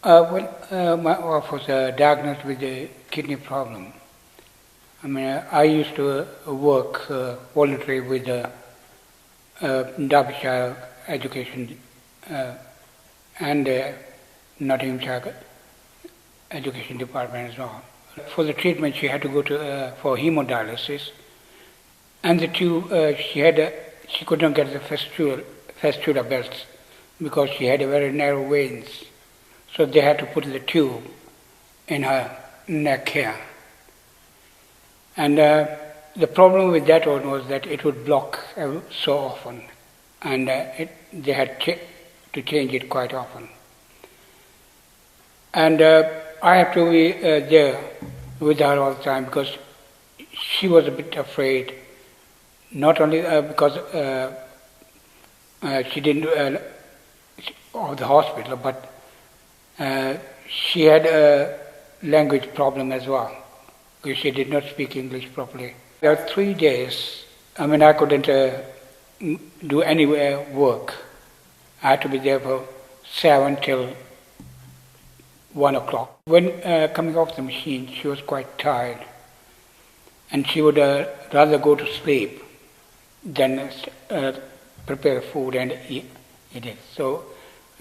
My wife was diagnosed with a kidney problem. I mean, I used to work voluntarily with the Derbyshire Education and Nottinghamshire Education Department as well. For the treatment, she had to go to for hemodialysis, and the tube she could not get the fistula belts because she had a very narrow veins. So they had to put the tube in her neck here. And the problem with that one was that it would block so often, and they had to change it quite often. And I had to be there with her all the time because she was a bit afraid, not only because she didn't of the hospital, but she had a language problem as well, because she did not speak English properly. There were 3 days, I couldn't do any work. I had to be there for 7 till 1 o'clock. When coming off the machine, she was quite tired, and she would rather go to sleep than prepare food and eat it. So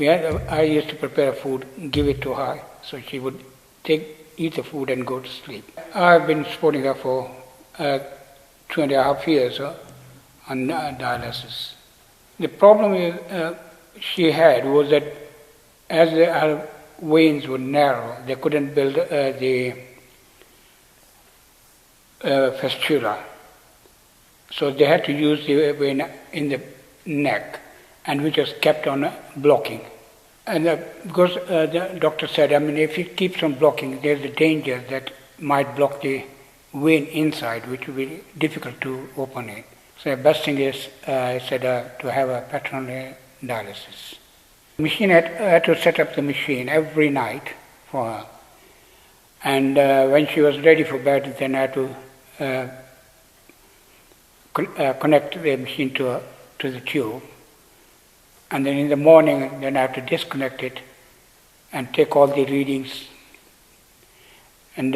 I used to prepare food, give it to her, so she would eat the food and go to sleep. I've been supporting her for 2.5 years on dialysis. The problem she had was that as her veins were narrow, they couldn't build the fistula. So they had to use the vein in the neck, and which was kept on blocking. And because the doctor said, if it keeps on blocking, there's a danger that might block the vein inside, which will be difficult to open it. So the best thing is, I said, to have a peritoneal dialysis. The machine had to set up the machine every night for her. And when she was ready for bed, then I had to connect the machine to the tube. And then in the morning, then I have to disconnect it and take all the readings and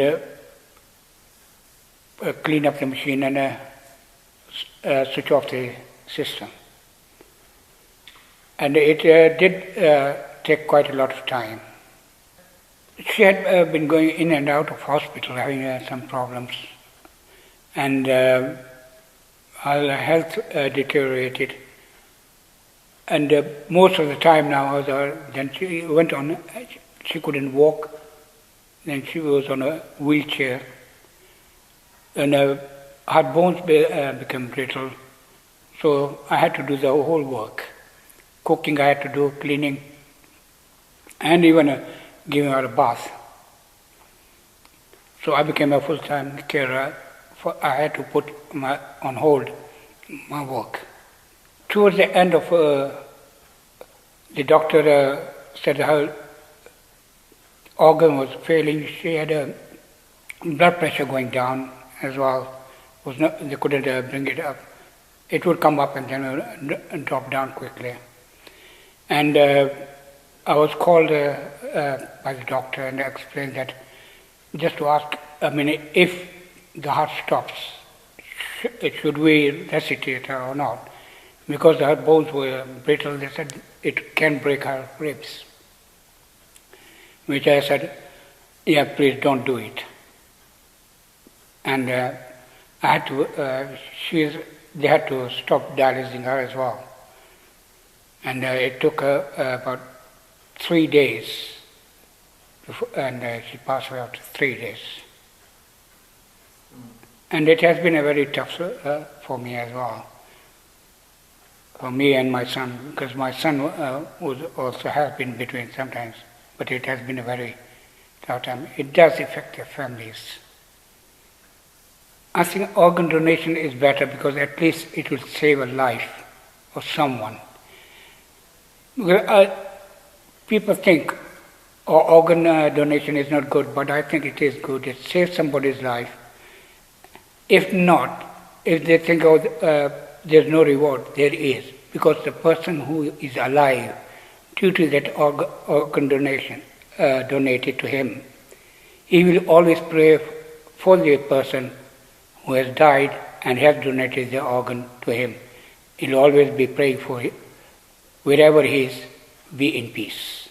clean up the machine and switch off the system. And it did take quite a lot of time. She had been going in and out of hospital, having some problems, and her health deteriorated. And most of the time now, then she went on, she couldn't walk, then she was on a wheelchair, and her bones became brittle, so I had to do the whole work. Cooking I had to do, cleaning, and even giving her a bath. So I became a full-time carer. I had to put on hold my work. Towards the end of the doctor said her organ was failing. She had blood pressure going down as well. They couldn't bring it up. It would come up and then drop down quickly. And I was called by the doctor and explained that just to ask, if the heart stops, should we resuscitate her or not? Because her bones were brittle, they said it can break her ribs. Which I said, yeah, please don't do it. And I had to, they had to stop dialyzing her as well. And it took her about 3 days, and she passed away after 3 days. And it has been a very tough for me as well. For me and my son, because my son was also has been between sometimes, but it has been a very tough time. It does affect their families. I think organ donation is better because at least it will save a life of someone. People think organ donation is not good, but I think it is good. It saves somebody's life. If not, if they think, there's no reward, there is. Because the person who is alive, due to that organ donation, donated to him, he will always pray for the person who has died and has donated the organ to him. He'll always be praying for it. Wherever he is, be in peace.